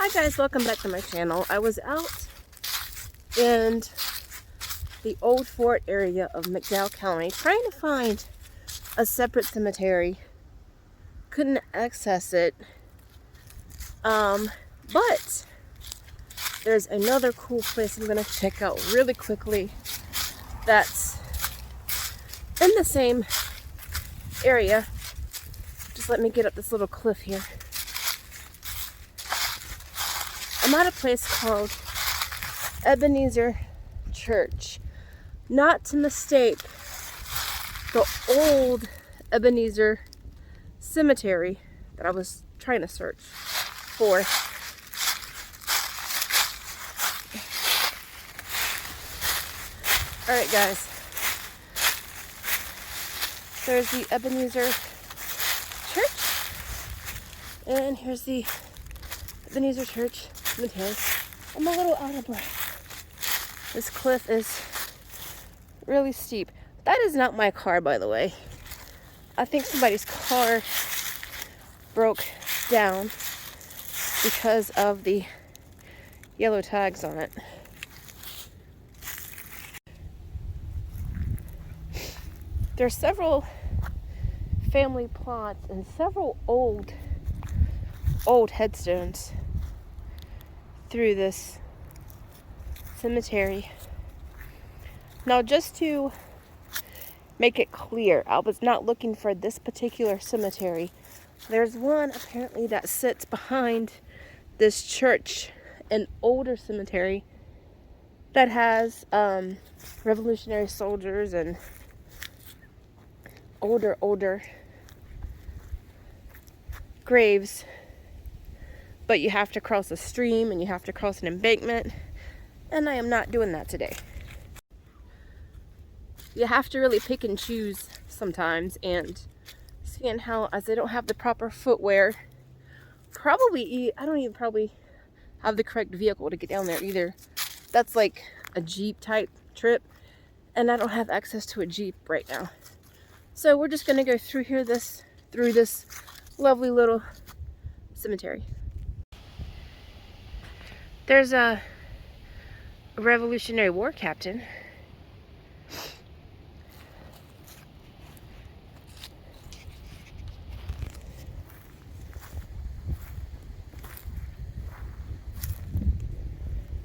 Hi guys, welcome back to my channel. I was out in the Old Fort area of McDowell County trying to find a separate cemetery. Couldn't access it. But there's another cool place I'm going to check out really quickly that's in the same area. Just let me get up this little cliff here. I'm at a place called Ebenezer Church. Not to mistake the old Ebenezer cemetery that I was trying to search for. Alright guys, there's the Ebenezer Church, and here's the Ebenezer Church cemetery. I'm a little out of breath. This cliff is really steep. That is not my car, by the way. I think somebody's car broke down because of the yellow tags on it. There are several family plots and several old headstones through this cemetery. Now, just to make it clear, I was not looking for this particular cemetery. There's one apparently that sits behind this church, an older cemetery that has Revolutionary soldiers and older graves, but you have to cross a stream and you have to cross an embankment, and I am not doing that today. You have to really pick and choose sometimes, and seeing how, as I don't have the proper footwear, I don't even probably have the correct vehicle to get down there either. That's like a Jeep type trip, and I don't have access to a Jeep right now. So we're just gonna go through here, through this lovely little cemetery. There's a Revolutionary War captain.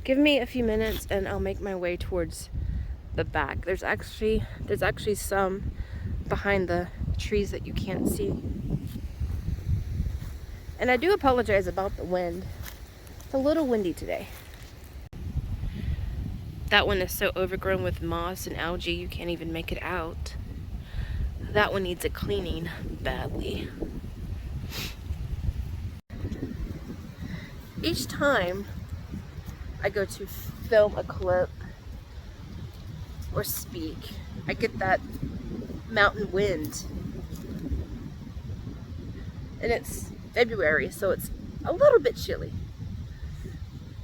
Give me a few minutes and I'll make my way towards the back. There's actually some behind the trees that you can't see. And I do apologize about the wind. It's a little windy today. That one is so overgrown with moss and algae you can't even make it out. That one needs a cleaning badly. Each time I go to film a clip or speak, I get that mountain wind. And it's February, so it's a little bit chilly.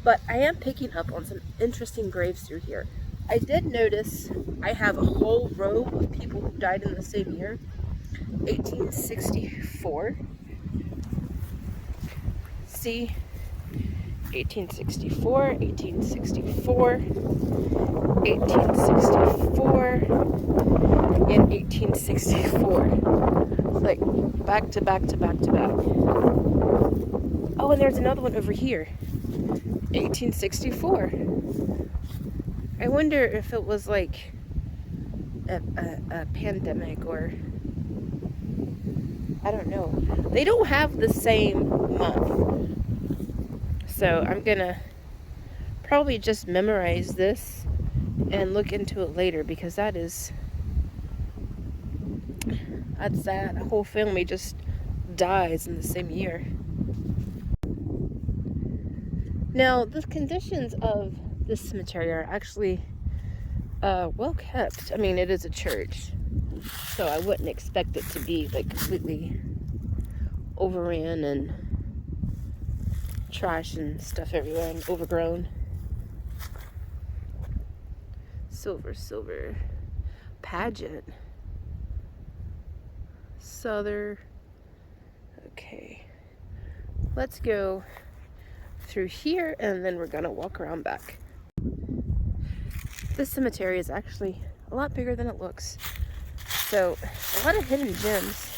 But I am picking up on some interesting graves through here. I did notice I have a whole row of people who died in the same year, 1864. See? 1864, 1864, 1864, and 1864. Like back to back to back to back. Oh, and there's another one over here. 1864. I wonder if it was like a pandemic, or I don't know. They don't have the same month. So I'm gonna probably just memorize this and look into it later, because that's sad. A whole family just dies in the same year. Now, the conditions of this cemetery are actually well kept. I mean, it is a church, so I wouldn't expect it to be like completely overran and trash and stuff everywhere and overgrown. Silver pageant. Southern. Okay, let's go through here, and then we're gonna walk around back. This cemetery is actually a lot bigger than it looks. So, a lot of hidden gems.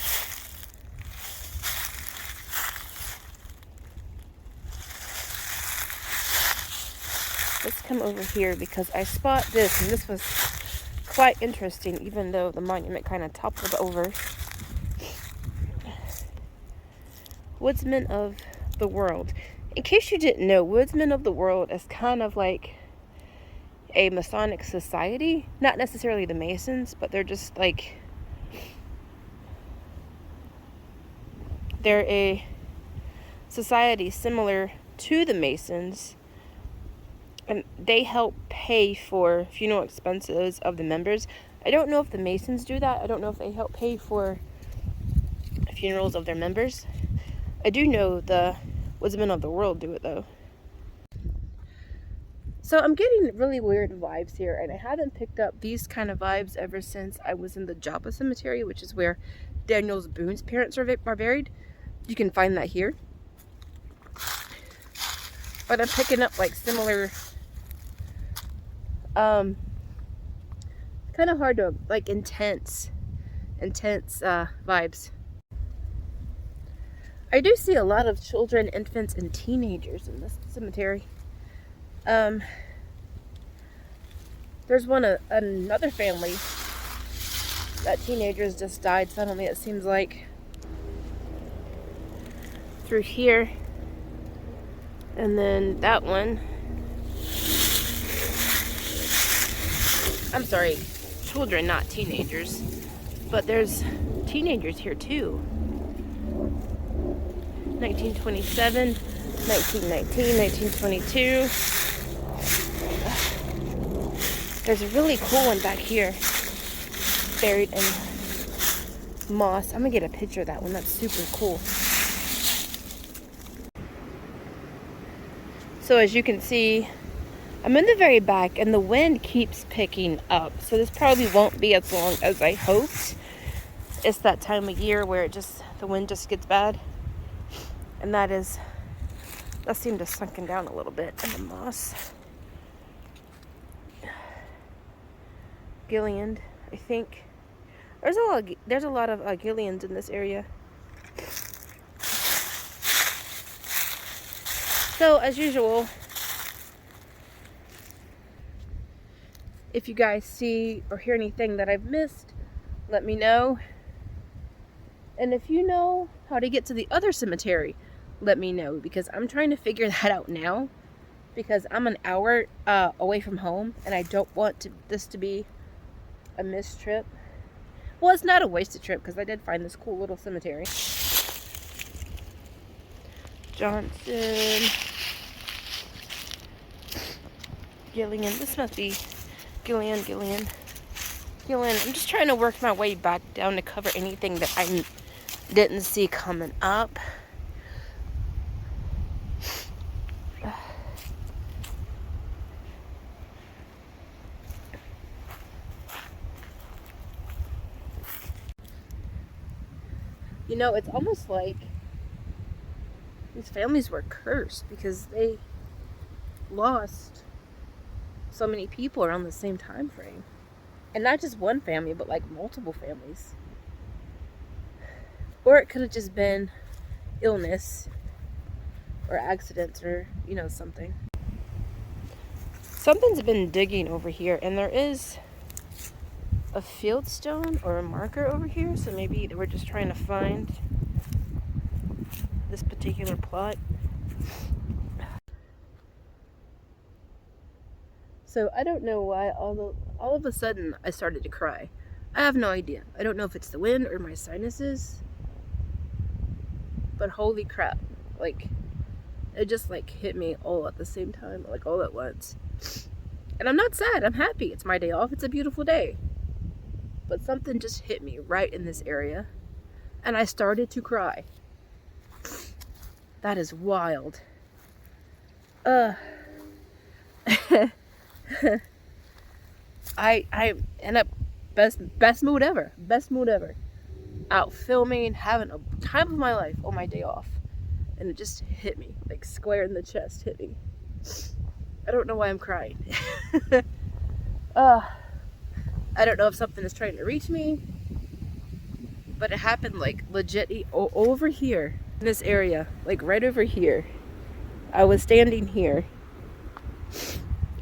Let's come over here because I spot this, and this was quite interesting, even though the monument kind of toppled over. Woodsmen of the World. In case you didn't know, Woodsmen of the World is kind of like a Masonic society. Not necessarily the Masons, but they're just like, they're a society similar to the Masons, and they help pay for funeral expenses of the members. I don't know if the Masons do that. I don't know if they help pay for funerals of their members. I do know the Woodmen of the World do it though. So I'm getting really weird vibes here, and I haven't picked up these kind of vibes ever since I was in the Joppa Cemetery, which is where Daniel Boone's parents are buried. You can find that here. But I'm picking up like similar, kind of hard to, like, intense vibes. I do see a lot of children, infants, and teenagers in this cemetery. There's another family that teenagers just died suddenly, it seems like. Through here. And then that one. I'm sorry, children, not teenagers. But there's teenagers here too. 1927, 1919, 1922. There's a really cool one back here, buried in moss. I'm gonna get a picture of that one. That's super cool. So as you can see, I'm in the very back, and the wind keeps picking up. So this probably won't be as long as I hoped. It's that time of year where the wind just gets bad. And that seemed to have sunken down a little bit in the moss. Gilliand, I think. There's a lot of Gillians in this area. So as usual, if you guys see or hear anything that I've missed, let me know. And if you know how to get to the other cemetery, let me know, because I'm trying to figure that out now, because I'm an hour away from home, and I don't want this to be a missed trip. Well, it's not a wasted trip, because I did find this cool little cemetery. Johnson, Gillian. This must be Gillian. I'm just trying to work my way back down to cover anything that I didn't see coming up. You know, it's almost like these families were cursed because they lost so many people around the same time frame. And not just one family, but like multiple families. Or it could have just been illness or accidents or, something. Something's been digging over here, and there is a field stone or a marker over here, so maybe we're just trying to find this particular plot. So I don't know why all of a sudden I started to cry. I have no idea. I don't know if it's the wind or my sinuses, but holy crap, like it just like hit me all at the same time, like all at once. And I'm not sad, I'm happy. It's my day off, it's a beautiful day. But something just hit me right in this area, and I started to cry. That is wild. I end up best mood ever. Out filming, having a time of my life on my day off. and it just hit me, like square in the chest, hit me. I don't know why I'm crying. I don't know if something is trying to reach me, but it happened like legit over here in this area, like right over here. I was standing here,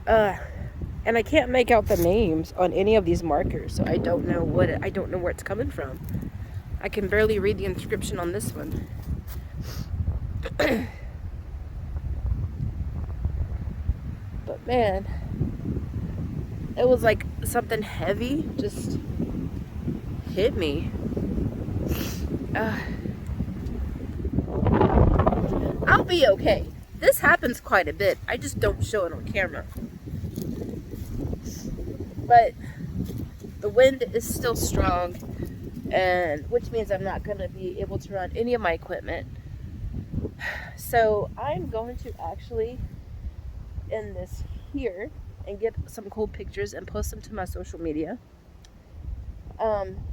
and I can't make out the names on any of these markers, so I don't know where it's coming from. I can barely read the inscription on this one. But man, it was like something heavy just hit me. I'll be okay. This happens quite a bit. I just don't show it on camera. But the wind is still strong, and which means I'm not going to be able to run any of my equipment. So I'm going to actually end this here and get some cool pictures and post them to my social media.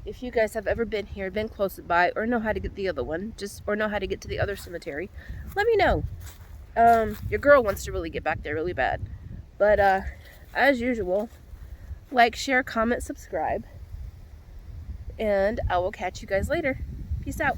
If you guys have ever been here, been close by, or know how to get the other one, or know how to get to the other cemetery, let me know. Your girl wants to really get back there really bad. But as usual, like, share, comment, subscribe, and I will catch you guys later. Peace out.